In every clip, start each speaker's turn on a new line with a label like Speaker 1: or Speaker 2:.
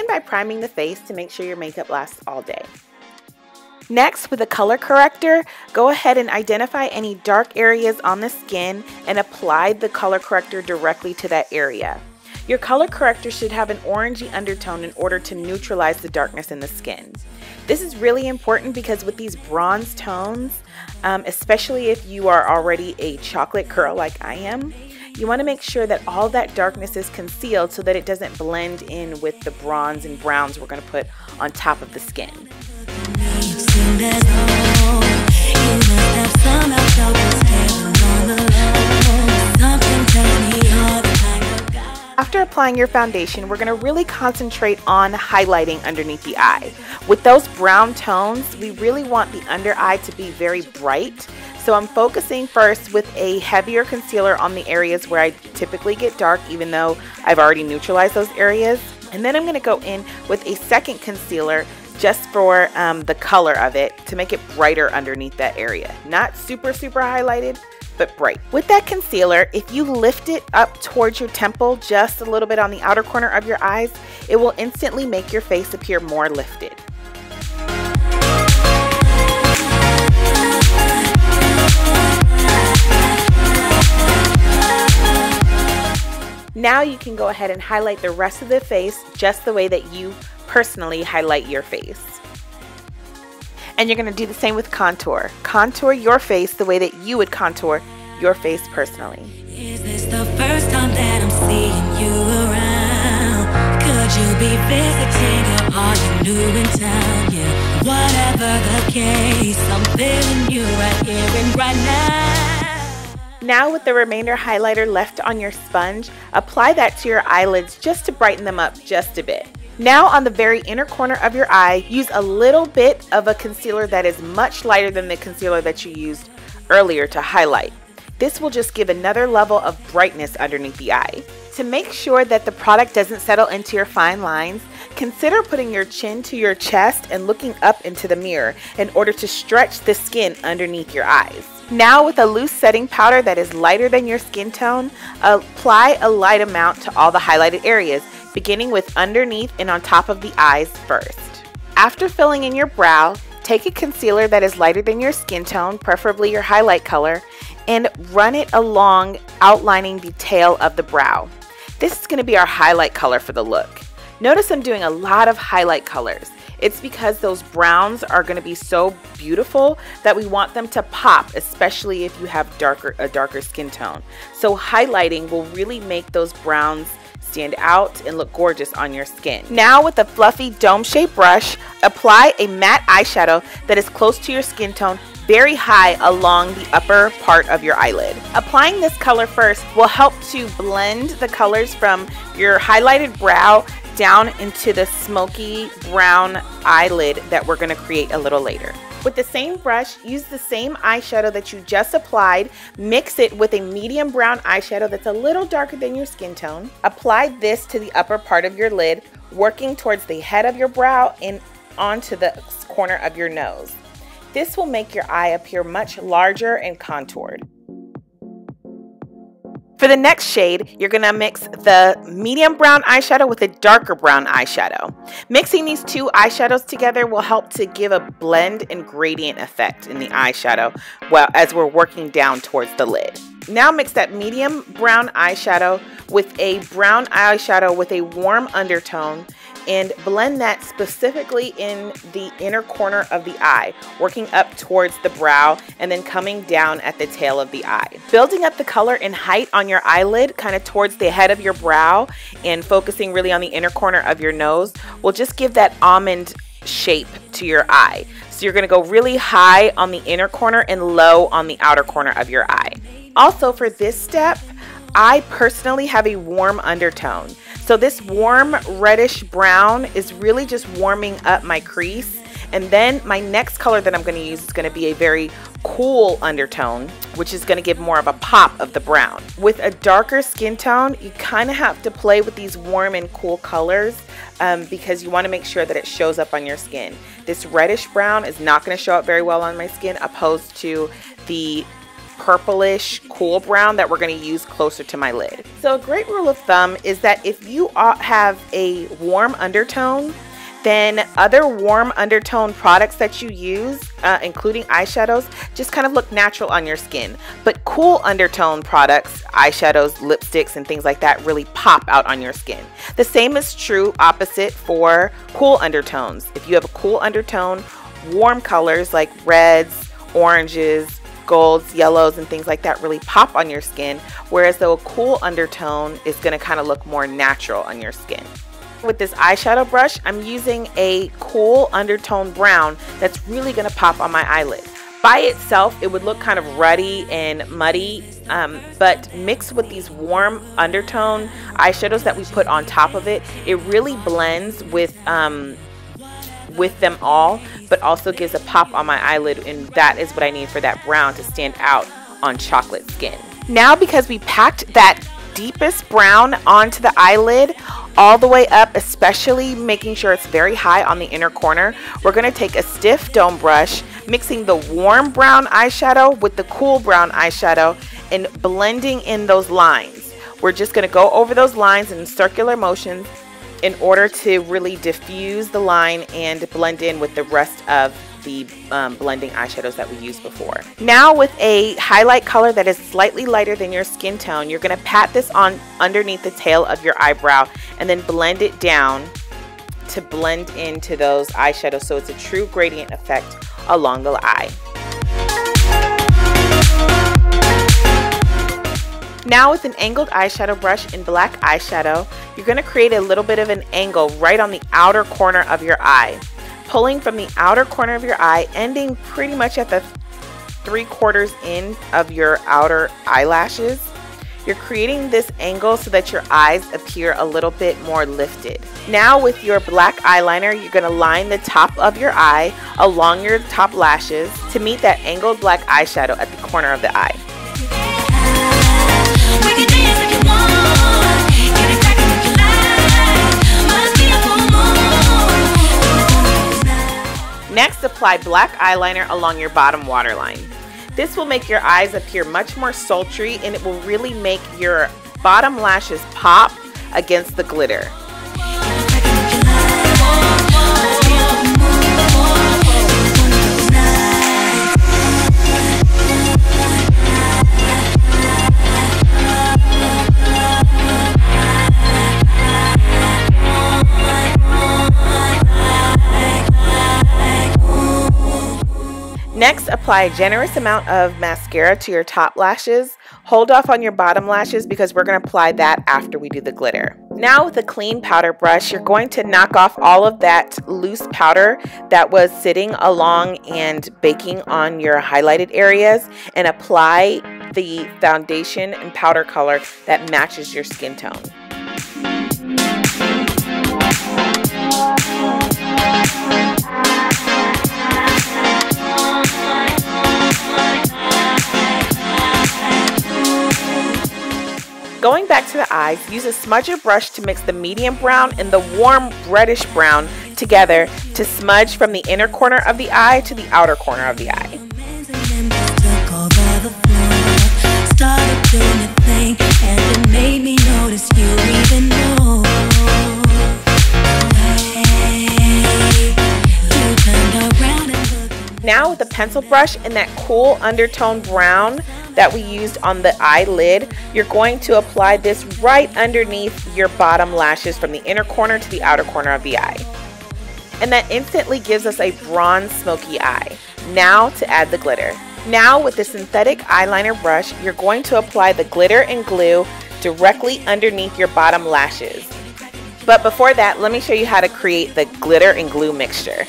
Speaker 1: begin by priming the face to make sure your makeup lasts all day. Next, with a color corrector, go ahead and identify any dark areas on the skin and apply the color corrector directly to that area. Your color corrector should have an orangey undertone in order to neutralize the darkness in the skin. This is really important because with these bronze tones, especially if you are already a chocolate girl like I am, you want to make sure that all that darkness is concealed so that it doesn't blend in with the bronze and browns we're going to put on top of the skin. After applying your foundation, we're going to really concentrate on highlighting underneath the eye. With those brown tones, we really want the under eye to be very bright. So I'm focusing first with a heavier concealer on the areas where I typically get dark, even though I've already neutralized those areas. And then I'm going to go in with a second concealer just for the color of it to make it brighter underneath that area. Not super highlighted, but bright. With that concealer, if you lift it up towards your temple just a little bit on the outer corner of your eyes, it will instantly make your face appear more lifted. Now you can go ahead and highlight the rest of the face just the way that you personally highlight your face. And you're going to do the same with contour. Contour your face the way that you would contour your face personally.
Speaker 2: Is this the first time that I'm seeing you around? Could you be visiting or are you new in town? Yeah, whatever the case, I'm feeling you right here and right now.
Speaker 1: Now with the remainder highlighter left on your sponge, apply that to your eyelids just to brighten them up just a bit. Now on the very inner corner of your eye, use a little bit of a concealer that is much lighter than the concealer that you used earlier to highlight. This will just give another level of brightness underneath the eye. To make sure that the product doesn't settle into your fine lines, consider putting your chin to your chest and looking up into the mirror in order to stretch the skin underneath your eyes. Now with a loose setting powder that is lighter than your skin tone, apply a light amount to all the highlighted areas, beginning with underneath and on top of the eyes first. After filling in your brow, take a concealer that is lighter than your skin tone, preferably your highlight color, and run it along, outlining the tail of the brow. This is going to be our highlight color for the look. Notice I'm doing a lot of highlight colors. It's because those browns are going to be so beautiful that we want them to pop, especially if you have a darker skin tone. So highlighting will really make those browns stand out and look gorgeous on your skin. Now with a fluffy dome-shaped brush, apply a matte eyeshadow that is close to your skin tone, very high along the upper part of your eyelid. Applying this color first will help to blend the colors from your highlighted brow down into the smoky brown eyelid that we're going to create a little later. With the same brush, use the same eyeshadow that you just applied, mix it with a medium brown eyeshadow that's a little darker than your skin tone. Apply this to the upper part of your lid, working towards the head of your brow and onto the corner of your nose. This will make your eye appear much larger and contoured. For the next shade, you're going to mix the medium brown eyeshadow with a darker brown eyeshadow. Mixing these two eyeshadows together will help to give a blend and gradient effect in the eyeshadow as we're working down towards the lid. Now mix that medium brown eyeshadow with a brown eyeshadow with a warm undertone and blend that specifically in the inner corner of the eye, working up towards the brow and then coming down at the tail of the eye. Building up the color and height on your eyelid, kind of towards the head of your brow and focusing really on the inner corner of your nose will just give that almond shape to your eye. So you're going to go really high on the inner corner and low on the outer corner of your eye. Also for this step, I personally have a warm undertone. So this warm reddish brown is really just warming up my crease. And then my next color that I'm going to use is going to be a very cool undertone, which is going to give more of a pop of the brown. With a darker skin tone, you kind of have to play with these warm and cool colors because you want to make sure that it shows up on your skin. This reddish brown is not going to show up very well on my skin opposed to the purplish cool brown that we're going to use closer to my lid. So a great rule of thumb is that if you have a warm undertone, then other warm undertone products that you use, including eyeshadows, just kind of look natural on your skin. But cool undertone products, eyeshadows, lipsticks, and things like that really pop out on your skin. The same is true opposite for cool undertones. If you have a cool undertone, warm colors like reds, oranges, golds, yellows, and things like that really pop on your skin, whereas though a cool undertone is going to kind of look more natural on your skin. With this eyeshadow brush, I'm using a cool undertone brown that's really going to pop on my eyelid. By itself, it would look kind of ruddy and muddy, but mixed with these warm undertone eyeshadows that we put on top of it, it really blends with them all, but also gives a pop on my eyelid, and that is what I need for that brown to stand out on chocolate skin. Now, because we packed that deepest brown onto the eyelid all the way up, especially making sure it's very high on the inner corner, we're going to take a stiff dome brush, mixing the warm brown eyeshadow with the cool brown eyeshadow and blending in those lines. We're just going to go over those lines in circular motions in order to really diffuse the line and blend in with the rest of the blending eyeshadows that we used before. Now, with a highlight color that is slightly lighter than your skin tone, you're going to pat this on underneath the tail of your eyebrow and then blend it down to blend into those eyeshadows so it's a true gradient effect along the eye. Now, with an angled eyeshadow brush in black eyeshadow, you're going to create a little bit of an angle right on the outer corner of your eye. Pulling from the outer corner of your eye, ending pretty much at the 3/4 in of your outer eyelashes. You're creating this angle so that your eyes appear a little bit more lifted. Now, with your black eyeliner, you're going to line the top of your eye along your top lashes to meet that angled black eyeshadow at the corner of the eye. Next, apply black eyeliner along your bottom waterline. This will make your eyes appear much more sultry, and it will really make your bottom lashes pop against the glitter. Next, apply a generous amount of mascara to your top lashes. Hold off on your bottom lashes because we're going to apply that after we do the glitter. Now, with a clean powder brush, you're going to knock off all of that loose powder that was sitting along and baking on your highlighted areas and apply the foundation and powder color that matches your skin tone. Going back to the eyes, use a smudger brush to mix the medium brown and the warm reddish brown together to smudge from the inner corner of the eye to the outer corner of the eye. Now, with a pencil brush in that cool undertone brown that we used on the eyelid, you're going to apply this right underneath your bottom lashes from the inner corner to the outer corner of the eye. And that instantly gives us a bronze smoky eye. Now to add the glitter. Now, with the synthetic eyeliner brush, you're going to apply the glitter and glue directly underneath your bottom lashes. But before that, let me show you how to create the glitter and glue mixture.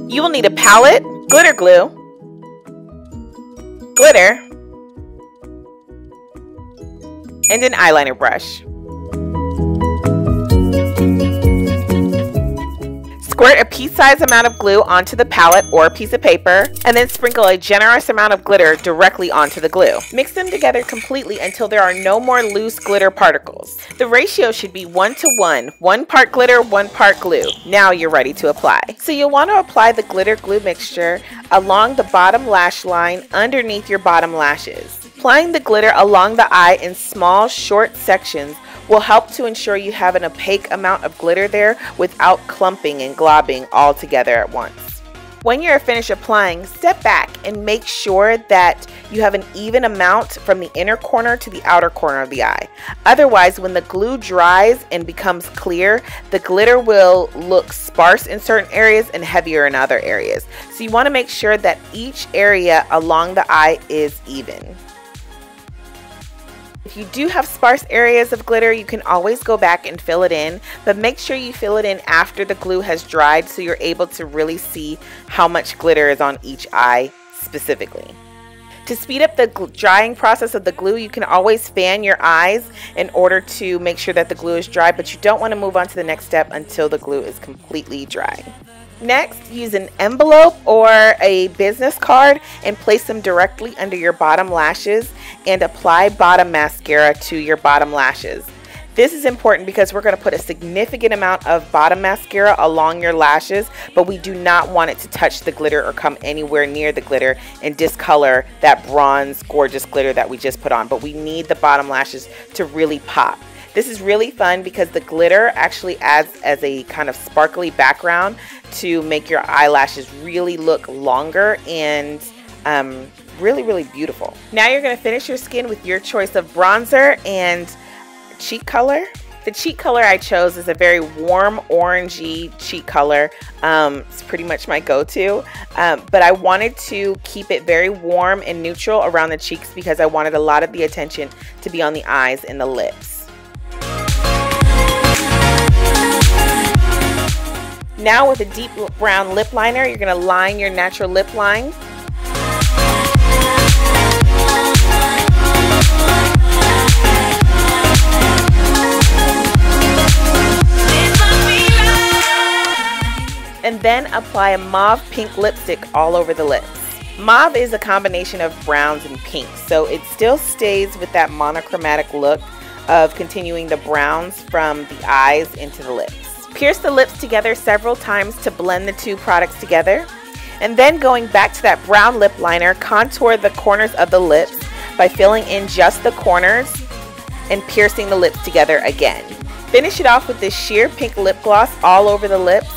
Speaker 1: You will need a palette, glitter glue, glitter, and an eyeliner brush. Squirt a pea-sized amount of glue onto the palette or piece of paper, and then sprinkle a generous amount of glitter directly onto the glue. Mix them together completely until there are no more loose glitter particles. The ratio should be 1:1, 1 part glitter, 1 part glue. Now you're ready to apply. So you'll want to apply the glitter glue mixture along the bottom lash line underneath your bottom lashes. Applying the glitter along the eye in small, short sections will help to ensure you have an opaque amount of glitter there without clumping and globbing all together at once. When you're finished applying, step back and make sure that you have an even amount from the inner corner to the outer corner of the eye. Otherwise, when the glue dries and becomes clear, the glitter will look sparse in certain areas and heavier in other areas. So you want to make sure that each area along the eye is even. If you do have sparse areas of glitter, you can always go back and fill it in, but make sure you fill it in after the glue has dried so you're able to really see how much glitter is on each eye specifically. To speed up the drying process of the glue, you can always fan your eyes in order to make sure that the glue is dry, but you don't want to move on to the next step until the glue is completely dry. Next, use an envelope or a business card and place them directly under your bottom lashes and apply bottom mascara to your bottom lashes. This is important because we're going to put a significant amount of bottom mascara along your lashes, but we do not want it to touch the glitter or come anywhere near the glitter and discolor that bronze gorgeous glitter that we just put on. But we need the bottom lashes to really pop. This is really fun because the glitter actually adds as a kind of sparkly background to make your eyelashes really look longer and really beautiful. Now you're going to finish your skin with your choice of bronzer and cheek color. The cheek color I chose is a very warm orangey cheek color. It's pretty much my go-to, but I wanted to keep it very warm and neutral around the cheeks because I wanted a lot of the attention to be on the eyes and the lips. Now with a deep brown lip liner, you're going to line your natural lip line. And then apply a mauve pink lipstick all over the lips. Mauve is a combination of browns and pinks, so it still stays with that monochromatic look of continuing the browns from the eyes into the lips. Pierce the lips together several times to blend the two products together. And then going back to that brown lip liner, contour the corners of the lips by filling in just the corners and piercing the lips together again. Finish it off with this sheer pink lip gloss all over the lips,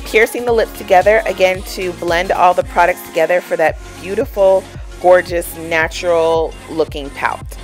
Speaker 1: piercing the lips together again to blend all the products together for that beautiful, gorgeous, natural looking pout.